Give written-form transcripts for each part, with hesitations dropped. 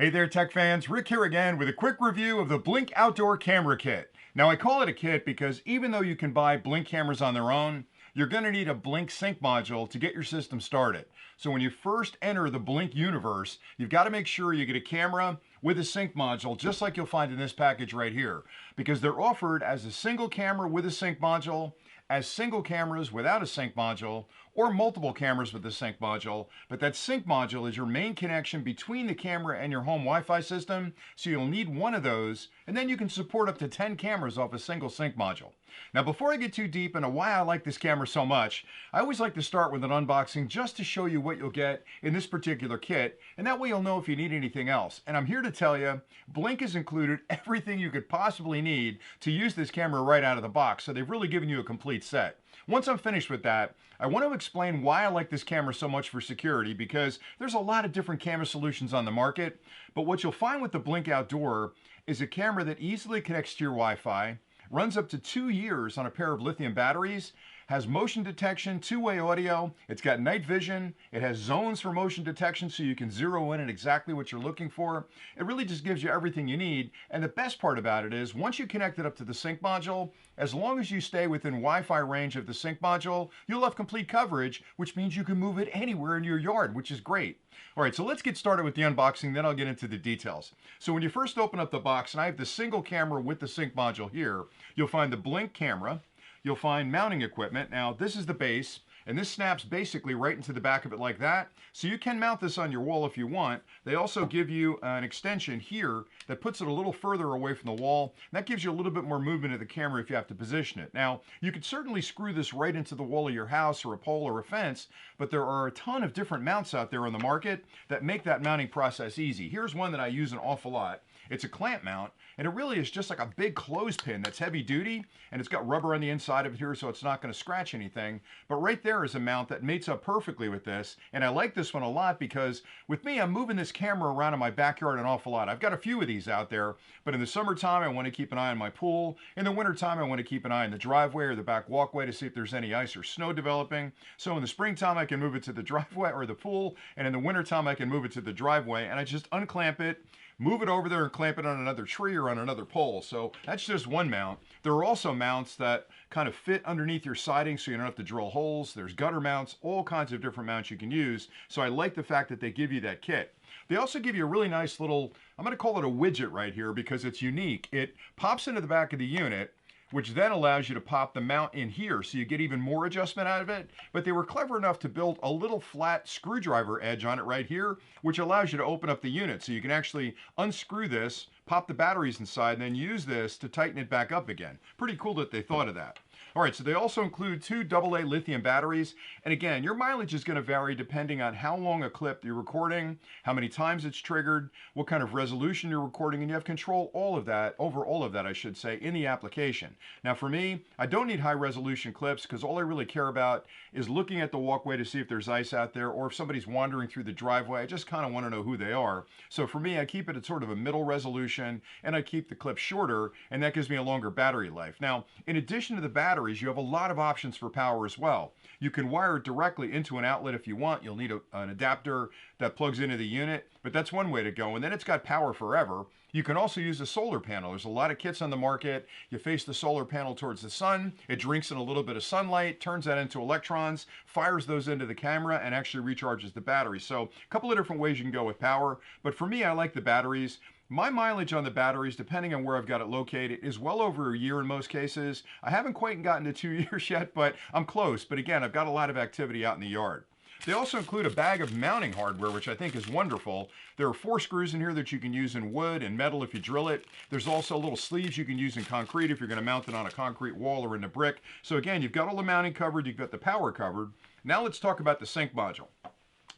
Hey there, tech fans. Rick here again with a quick review of the Blink Outdoor Camera Kit. Now, I call it a kit because even though you can buy Blink cameras on their own, you're going to need a Blink sync module to get your system started. So when you first enter the Blink universe, you've got to make sure you get a camera with a sync module, just like you'll find in this package right here, because they're offered as a single camera with a sync module, as single cameras without a sync module, or multiple cameras with a sync module. But that sync module is your main connection between the camera and your home Wi-Fi system, so you'll need one of those, and then you can support up to 10 cameras off a single sync module. Now, before I get too deep into why I like this camera so much, I always like to start with an unboxing just to show you what you'll get in this particular kit, and that way you'll know if you need anything else. And I'm here to tell you, Blink has included everything you could possibly need to use this camera right out of the box, so they've really given you a complete set. Once I'm finished with that, I want to explain why I like this camera so much for security, because there's a lot of different camera solutions on the market, but what you'll find with the Blink Outdoor is a camera that easily connects to your Wi-Fi, runs up to 2 years on a pair of lithium batteries, has motion detection, two-way audio, it's got night vision, it has zones for motion detection so you can zero in on exactly what you're looking for. It really just gives you everything you need, and the best part about it is once you connect it up to the sync module, as long as you stay within Wi-Fi range of the sync module, you'll have complete coverage, which means you can move it anywhere in your yard, which is great. All right, so let's get started with the unboxing, then I'll get into the details. So when you first open up the box, and I have the single camera with the sync module here, you'll find the Blink camera, you'll find mounting equipment. Now, this is the base, and this snaps basically right into the back of it like that. So you can mount this on your wall if you want. They also give you an extension here that puts it a little further away from the wall. That gives you a little bit more movement of the camera if you have to position it. Now, you could certainly screw this right into the wall of your house or a pole or a fence, but there are a ton of different mounts out there on the market that make that mounting process easy. Here's one that I use an awful lot. It's a clamp mount, and it really is just like a big clothespin that's heavy duty, and it's got rubber on the inside of it here so it's not going to scratch anything. But right there is a mount that mates up perfectly with this, and I like this one a lot because with me, I'm moving this camera around in my backyard an awful lot. I've got a few of these out there, but in the summertime, I want to keep an eye on my pool. In the wintertime, I want to keep an eye on the driveway or the back walkway to see if there's any ice or snow developing. So in the springtime, I can move it to the driveway or the pool, and in the wintertime, I can move it to the driveway, and I just unclamp it, move it over there and clamp it on another tree or on another pole. So that's just one mount. There are also mounts that kind of fit underneath your siding so you don't have to drill holes. There's gutter mounts, all kinds of different mounts you can use. So I like the fact that they give you that kit. They also give you a really nice little, I'm going to call it a widget right here because it's unique. It pops into the back of the unit, which then allows you to pop the mount in here so you get even more adjustment out of it. But they were clever enough to build a little flat screwdriver edge on it right here, which allows you to open up the unit. So you can actually unscrew this, pop the batteries inside, and then use this to tighten it back up again. Pretty cool that they thought of that. All right, so they also include 2 AA lithium batteries. And again, your mileage is going to vary depending on how long a clip you're recording, how many times it's triggered, what kind of resolution you're recording, and you have control over all of that, I should say, in the application. Now for me, I don't need high resolution clips because all I really care about is looking at the walkway to see if there's ice out there or if somebody's wandering through the driveway. I just kind of want to know who they are. So for me, I keep it at sort of a middle resolution and I keep the clip shorter, and that gives me a longer battery life. Now, in addition to the batteries, you have a lot of options for power as well. You can wire it directly into an outlet if you want. You'll need an adapter that plugs into the unit, but that's one way to go. And then it's got power forever. You can also use a solar panel. There's a lot of kits on the market. You face the solar panel towards the sun. It drinks in a little bit of sunlight, turns that into electrons, fires those into the camera, and actually recharges the battery. So a couple of different ways you can go with power. But for me, I like the batteries. My mileage on the batteries, depending on where I've got it located, is well over a year in most cases. I haven't quite gotten to 2 years yet, but I'm close. But again, I've got a lot of activity out in the yard. They also include a bag of mounting hardware, which I think is wonderful. There are 4 screws in here that you can use in wood and metal if you drill it. There's also little sleeves you can use in concrete if you're going to mount it on a concrete wall or in a brick. So again, you've got all the mounting covered, you've got the power covered. Now let's talk about the sync module.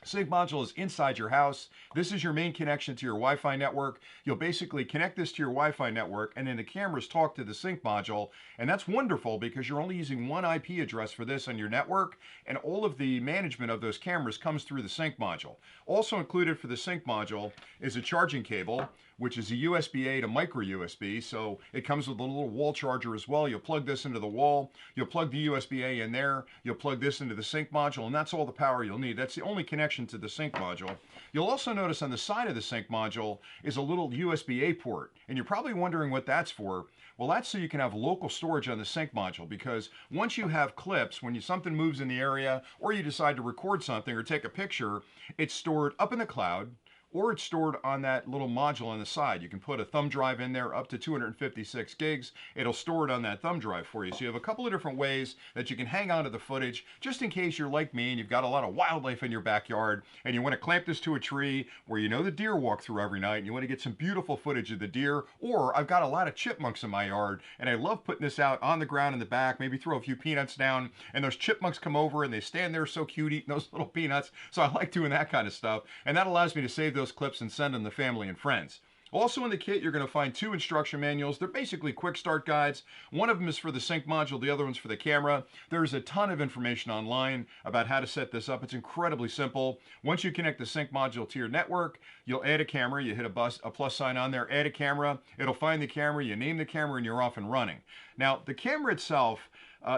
Sync module is inside your house. This is your main connection to your Wi-Fi network. You'll basically connect this to your Wi-Fi network, and then the cameras talk to the sync module. And that's wonderful because you're only using one IP address for this on your network, and all of the management of those cameras comes through the sync module. Also included for the sync module is a charging cable, which is a USB-A to micro USB. So it comes with a little wall charger as well. You'll plug this into the wall. You'll plug the USB-A in there. You'll plug this into the sync module, and that's all the power you'll need. That's the only connection connection to the sync module. You'll also notice on the side of the sync module is a little USB-A port, and you're probably wondering what that's for. Well, that's so you can have local storage on the sync module, because once you have clips, when something moves in the area or you decide to record something or take a picture, it's stored up in the cloud, or it's stored on that little module on the side. You can put a thumb drive in there up to 256 gigs. It'll store it on that thumb drive for you. So you have a couple of different ways that you can hang on to the footage, just in case you're like me and you've got a lot of wildlife in your backyard and you want to clamp this to a tree where you know the deer walk through every night and you want to get some beautiful footage of the deer. Or I've got a lot of chipmunks in my yard and I love putting this out on the ground in the back, maybe throw a few peanuts down, and those chipmunks come over and they stand there so cute eating those little peanuts. So I like doing that kind of stuff, and that allows me to save those clips and send them to family and friends. Also in the kit, you're going to find 2 instruction manuals. They're basically quick start guides. One of them is for the sync module, the other one's for the camera. There's a ton of information online about how to set this up. It's incredibly simple. Once you connect the sync module to your network, you'll add a camera. You hit a plus sign on there, add a camera. It'll find the camera, you name the camera, and you're off and running. Now, the camera itself,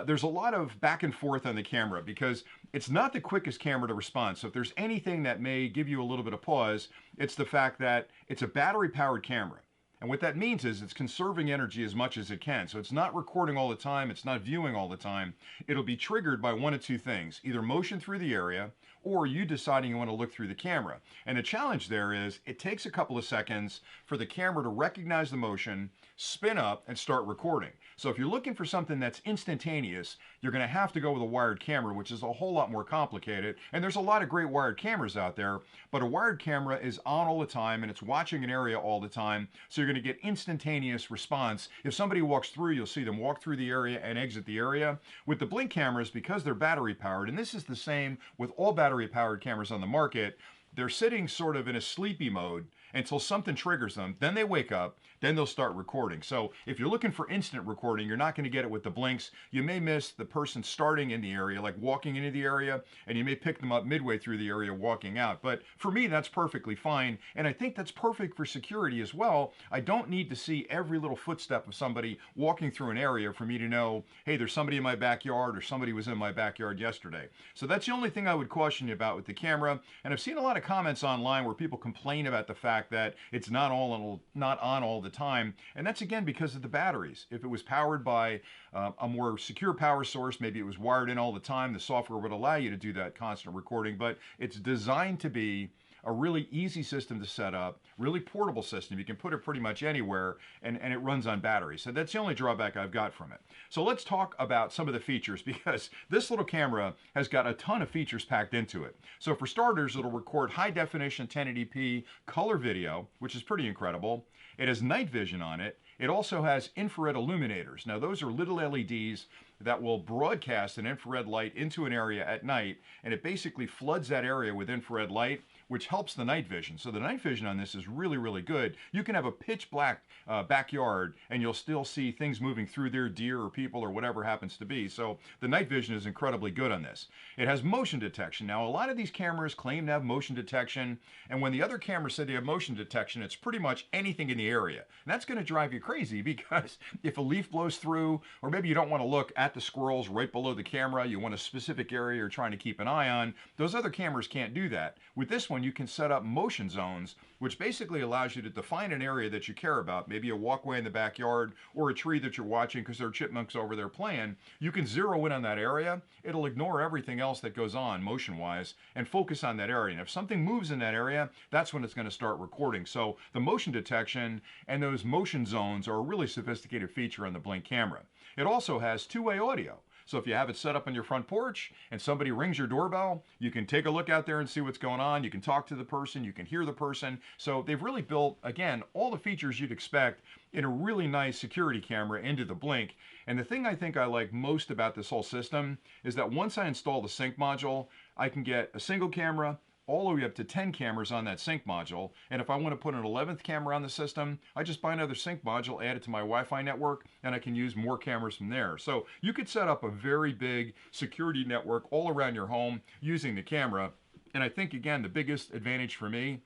there's a lot of back and forth on the camera because it's not the quickest camera to respond. So if there's anything that may give you a little bit of pause, it's the fact that it's a battery-powered camera. And what that means is it's conserving energy as much as it can. So it's not recording all the time, it's not viewing all the time. It'll be triggered by one of 2 things, either motion through the area or you deciding you want to look through the camera. And the challenge there is it takes a couple of seconds for the camera to recognize the motion, spin up, and start recording. So if you're looking for something that's instantaneous, you're going to have to go with a wired camera, which is a whole lot more complicated. And there's a lot of great wired cameras out there, but a wired camera is on all the time and it's watching an area all the time. So you're going to get instantaneous response. If somebody walks through, you'll see them walk through the area and exit the area. With the Blink cameras, because they're battery powered, and this is the same with all battery powered cameras on the market, they're sitting sort of in a sleepy mode until something triggers them. Then they wake up, then they'll start recording. So if you're looking for instant recording, you're not going to get it with the Blinks. You may miss the person starting in the area, like walking into the area, and you may pick them up midway through the area walking out. But for me, that's perfectly fine. And I think that's perfect for security as well. I don't need to see every little footstep of somebody walking through an area for me to know, hey, there's somebody in my backyard or somebody was in my backyard yesterday. So that's the only thing I would caution you about with the camera. And I've seen a lot of comments online where people complain about the fact that it's not on all the time, and that's again because of the batteries. If it was powered by a more secure power source, maybe it was wired in all the time, the software would allow you to do that constant recording, but it's designed to be a really easy system to set up, really portable system. You can put it pretty much anywhere, and it runs on batteries. So that's the only drawback I've got from it. So let's talk about some of the features, because this little camera has got a ton of features packed into it. So for starters, it'll record high definition 1080p color video, which is pretty incredible. It has night vision on it. It also has infrared illuminators. Now those are little LEDs that will broadcast an infrared light into an area at night, and it basically floods that area with infrared light, which helps the night vision. So the night vision on this is really, really good. You can have a pitch black backyard and you'll still see things moving through there, deer or people or whatever happens to be. So the night vision is incredibly good on this. It has motion detection. Now, a lot of these cameras claim to have motion detection, and when the other cameras said they have motion detection, it's pretty much anything in the area. And that's gonna drive you crazy, because if a leaf blows through, or maybe you don't wanna look at the squirrels right below the camera, you want a specific area you're trying to keep an eye on, those other cameras can't do that. With this one, you can set up motion zones, which basically allows you to define an area that you care about, maybe a walkway in the backyard or a tree that you're watching because there are chipmunks over there playing. You can zero in on that area. It'll ignore everything else that goes on motion-wise and focus on that area. And if something moves in that area, that's when it's going to start recording. So the motion detection and those motion zones are a really sophisticated feature on the Blink camera. It also has two-way audio. So if you have it set up on your front porch and somebody rings your doorbell, you can take a look out there and see what's going on. You can talk to the person, you can hear the person. So they've really built, again, all the features you'd expect in a really nice security camera into the Blink. And the thing I think I like most about this whole system is that once I install the sync module, I can get a single camera, all the way up to 10 cameras on that sync module. And if I want to put an 11th camera on the system, I just buy another sync module, add it to my Wi-Fi network, and I can use more cameras from there. So you could set up a very big security network all around your home using the camera. And I think, again, the biggest advantage for me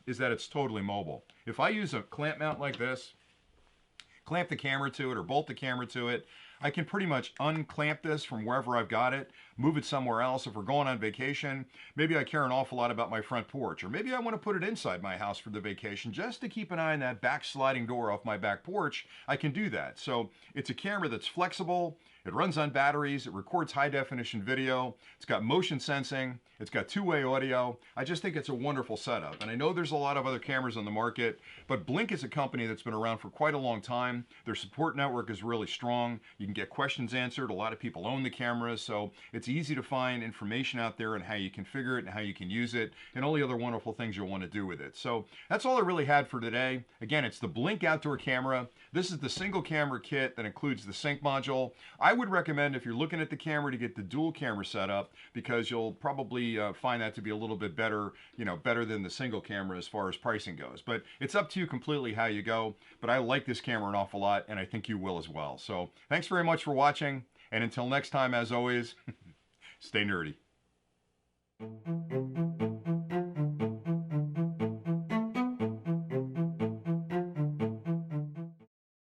is that it's totally mobile. If I use a clamp mount like this, clamp the camera to it or bolt the camera to it, I can pretty much unclamp this from wherever I've got it, move it somewhere else. If we're going on vacation, maybe I care an awful lot about my front porch, or maybe I want to put it inside my house for the vacation just to keep an eye on that back sliding door off my back porch. I can do that. So it's a camera that's flexible. It runs on batteries. It records high definition video. It's got motion sensing. It's got two-way audio. I just think it's a wonderful setup. And I know there's a lot of other cameras on the market, but Blink is a company that's been around for quite a long time. Their support network is really strong. You can get questions answered. A lot of people own the cameras, so it's easy to find information out there on how you configure it and how you can use it and all the other wonderful things you'll want to do with it. So that's all I really had for today. Again, it's the Blink outdoor camera. This is the single camera kit that includes the sync module. I would recommend, if you're looking at the camera, to get the dual camera setup, because you'll probably find that to be a little bit better, better than the single camera as far as pricing goes. But it's up to you completely how you go. But I like this camera an awful lot, and I think you will as well. So thanks very much for watching. And until next time, as always, stay nerdy.